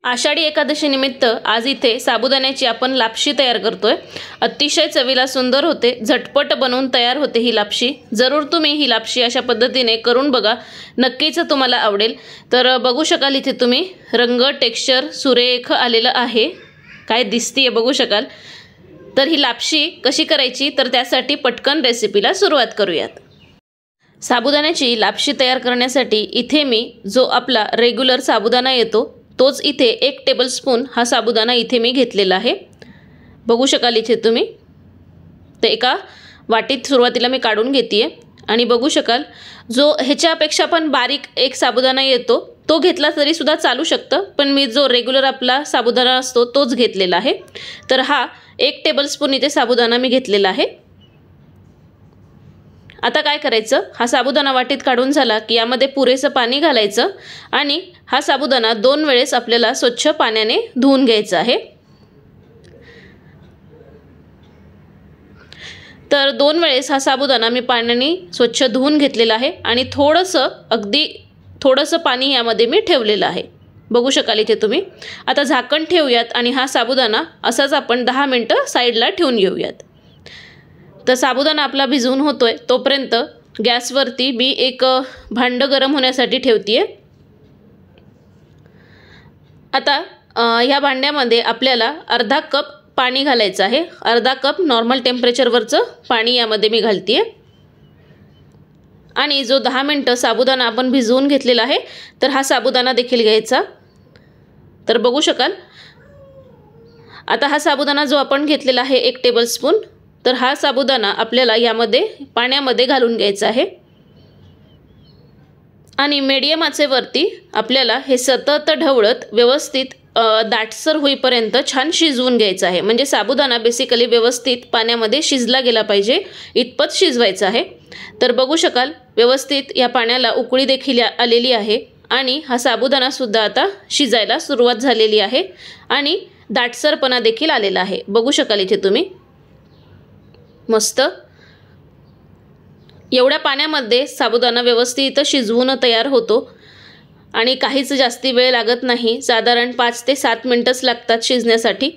आषाढी एकादशी निमित्त आज इथे साबुदाण्याची आपण लापशी तयार करतोय। अतिशय चवीला सुंदर होते, झटपट बनवून तयार होते ही लापशी। जरूर तुम्ही ही लापशी अशा पद्धतीने करून बघा, नक्कीच तुम्हाला आवडेल। तर बघू शकाल इथे तुम्ही रंग टेक्स्चर सुरेख आलेलं आहे, काय दिसतीये बघू शकाल। तर ही लापशी कशी करायची तर त्यासाठी पटकन रेसिपीला सुरुवात करूयात। साबुदाण्याची लापशी तयार करण्यासाठी इथे मी जो आपला रेग्युलर साबुदाणा येतो तोच इथे 1 टेबलस्पून हा साबुदाणा इथे मी घेतलेला आहे। बघू शकाल इथे तुम्ही ते एका वाटीत सुरुवातीला मी काढून घेतेय आणि बघू शकाल जो ह्याच्यापेक्षा पण बारीक एक साबुदाणा येतो तो घेतला तरी सुद्धा चालू शकतं, पण मी जो रेग्युलर आपला साबुदाणा असतो तोच घेतलेला आहे। तर हा 1 टेबलस्पून इथे साबुदाणा मी घेतलेला आहे। आता काय करायचं, हा साबुदाणा वाटीत काढून झाला की यामध्ये पुरेसं पाणी घालायचं आणि हा साबुदाणा 2 वेळेस आपल्याला स्वच्छ पाण्याने धुवून घ्यायचा आहे। तर 2 वेळेस हा साबुदाणा मी पाण्याने स्वच्छ धुवून घेतलेला आहे आणि अगदी थोडंसं पाणी यामध्ये मी ठेवलेलं आहे। बघू शकाल इथे तुम्ही। आता झाकण ठेवूयात आणि हा साबुदाणा असाच आपण 10 मिनिटं साईडला ठेवून घेऊयात। तर साबुदाणा आपला भिजवून होतोय तोपर्यंत गॅसवरती मी एक भांडं गरम होण्यासाठी ठेवतेय। आता ह्या भांड्यामध्ये आपल्याला अर्धा कप पाणी घालायचं आहे। अर्धा कप नॉर्मल टेम्परेचरवरचं पाणी यामध्ये मी घालतेय आणि जो 10 मिनिटं साबुदाणा आपण भिजवून घेतलेला आहे तर हा साबुदाणा देखील घ्यायचा। तर बघू शकाल आता हा साबुदाणा जो आपण घेतलेला आहे 1 टेबलस्पून, तर हा साबुदाणा आपल्याला यामध्ये पाण्यामध्ये घालून घ्यायचा आहे आणि मीडियम आचेवरती आपल्याला हे सतत ढवळत व्यवस्थित दाटसर होईपर्यंत छान शिजवून घ्यायचं आहे। म्हणजे साबुदाणा बेसिकली व्यवस्थित पाण्यामध्ये शिजला गेला पाहिजे इतपत शिजवायचं आहे। तर बघू शकाल व्यवस्थित या पाण्याला उकळी देखील आलेली आहे आणि हा साबुदाणा सुद्धा आता शिजायला सुरुवात झालेली आहे आणि दाटसरपणा देखील आलेला आहे। बघू शकाल इथे तुम्ही मस्त एवढ्या पाण्यामध्ये साबुदाणा व्यवस्थित शिजवून तयार होतो आणि काहीच जास्ती वेळ लागत नाही, साधारण 5 ते 7 मिनिटच लागतात शिजण्यासाठी।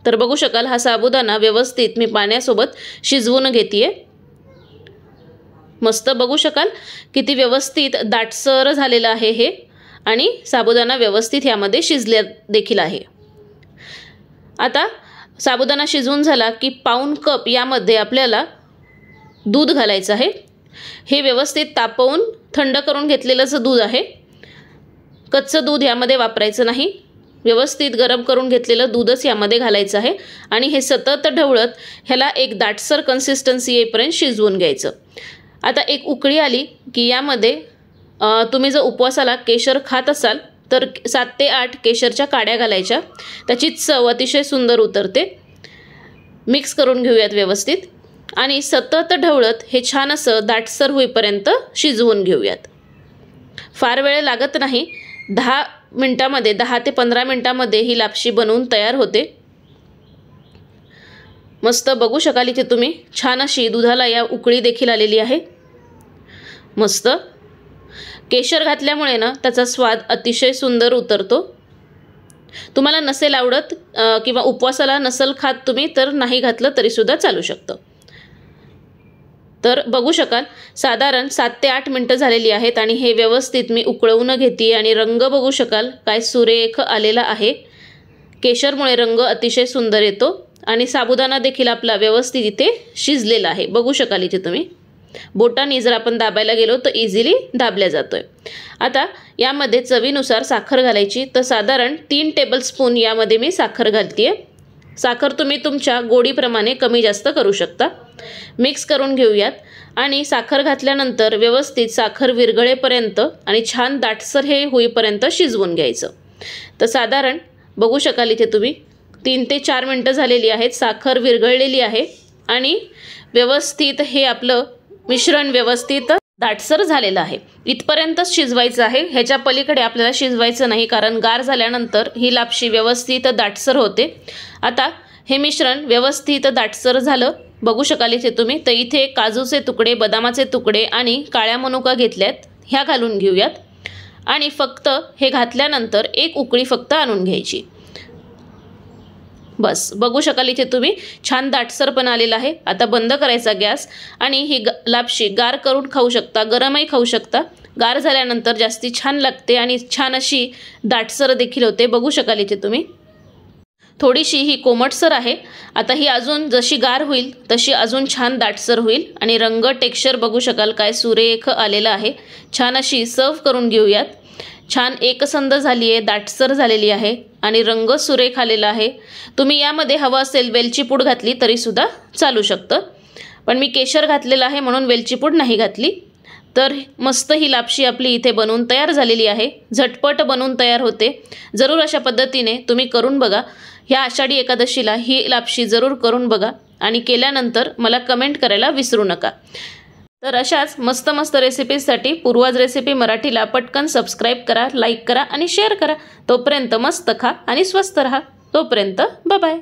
तर बघू शकाल हा साबुदाणा व्यवस्थित मी पाण्यासोबत शिजवून घेतेय। मस्त बघू शकाल किती व्यवस्थित दाटसर झालेलं आहे हे आणि साबुदाणा व्यवस्थित यामध्ये शिजले देखील आहे। आता साबुदाणा शिजवून झाला की पाऊण कप यामध्ये आपल्याला दूध घालायचं आहे। हे व्यवस्थित तापवून थंड करून घेतलेलंच दूध आहे, कच्चं दूध यामध्ये वापरायचं नाही। व्यवस्थित गरम करून घेतलेलं दूधच यामध्ये घालायचं आहे आणि हे सतत ढवळत ह्याला एक दाटसर कन्सिस्टन्सी येईपर्यंत शिजवून घ्यायचं। आता एक उकळी आली की यामध्ये तुम्ही जर उपवासाला केशर खात असाल तर 7 ते 8 केशरच्या काड्या घालायच्या, त्याची चव अतिशय सुंदर उतरते। मिक्स करून घेऊयात व्यवस्थित आणि सतत ढवळत हे छान असं दाटसर होईपर्यंत शिजवून घेऊयात। फार वेळ लागत नाही, 10 मिनिटांमध्ये 10 ते 15 मिनिटांमध्ये ही लापशी बनवून तयार होते। मस्त बघू शकाल इथे तुम्ही छान अशी दुधाला या उकळी देखील आलेली आहे। मस्त केशर घातल्यामुळे ना त्याचा स्वाद अतिशय सुंदर उतरतो। तुम्हाला नसेल आवडत किंवा उपवासाला नसेल खात तुम्ही तर नाही घातलं तरी सुद्धा चालू शकतं। तर बघू शकाल साधारण 7 ते 8 मिनिटं झालेली आहेत आणि हे व्यवस्थित मी उकळवून घेते आणि रंग बघू शकाल काय सुरेख आलेला आहे। केशरमुळे रंग अतिशय सुंदर येतो आणि साबुदाणा देखील आपला व्यवस्थित इथे शिजलेला आहे। बघू शकाल इथे तुम्ही बोटाने जर आपण दाबायला गेलो तर इझिली दाबल्या जातोय। आता यामध्ये चवीनुसार साखर घालायची, तर साधारण 3 टेबलस्पून यामध्ये मी साखर घालतेय। साखर तुम्ही तुमच्या गोडीप्रमाणे कमी जास्त करू शकता। मिक्स करून घेऊयात आणि साखर घातल्यानंतर व्यवस्थित साखर विरघळेपर्यंत आणि छान दाटसर हे होईपर्यंत शिजवून घ्यायचं। तर साधारण बघू शकाल इथे तुम्ही 3 ते 4 मिनिटं झालेली आहेत, साखर विरघळलेली आहे आणि व्यवस्थित हे आपलं मिश्रण व्यवस्थित दाटसर झालेलं आहे। इथपर्यंतच शिजवायचं आहे, ह्याच्या पलीकडे आपल्याला शिजवायचं नाही, कारण गार झाल्यानंतर ही लापशी व्यवस्थित दाटसर होते। आता हे मिश्रण व्यवस्थित दाटसर झालं, बघू शकाल इथे तुम्ही। तर इथे काजूचे तुकडे, बदामाचे तुकडे आणि काळ्या मनुका घेतल्यात, ह्या घालून घेऊयात आणि फक्त हे घातल्यानंतर एक उकळी फक्त आणून घ्यायची. बस बघू शकाल इथे तुम्ही छान दाटसरपण आलेला आहे. आता बंद करायचा गॅस आणि ही लापशी गार करून खाऊ शकता, गरमही खाऊ शकता. गार झाल्यानंतर जास्ती छान लागते आणि छान अशी दाटसर देखील होते. बघू शकाल इथे तुम्ही थोडीशी ही कोमटसर आहे. आता ही अजून जशी गार होईल तशी अजून छान दाटसर होईल आणि रंग टेक्स्चर बघू शकाल काय सुरेख आलेलं आहे. छान अशी सर्व करून घेऊयात. छान एकसंध झाली आहे, दाटसर झालेली आहे आणि रंग सुरेख आलेला आहे. तुम्ही यामध्ये हवं असेल वेलची पूड घातली तरीसुद्धा चालू शकतं, पण मी केशर घातलेलं आहे म्हणून वेलची पूड नाही घातली. तर मस्त ही लापशी आपली इथे बनवून तयार झालेली आहे. झटपट बनवून तयार होते. जरूर अशा पद्धतीने तुम्ही करून बघा. ह्या आषाढी एकादशीला ही लापशी जरूर करून बघा आणि केल्यानंतर मला कमेंट करायला विसरू नका. तर अशाच मस्त मस्त रेसिपीजसाठी पूर्वाज रेसिपी मराठीला पटकन सबस्क्राईब करा, लाईक करा आणि शेअर करा. तोपर्यंत मस्त खा आणि स्वस्त रहा. तोपर्यंत बाय बाय.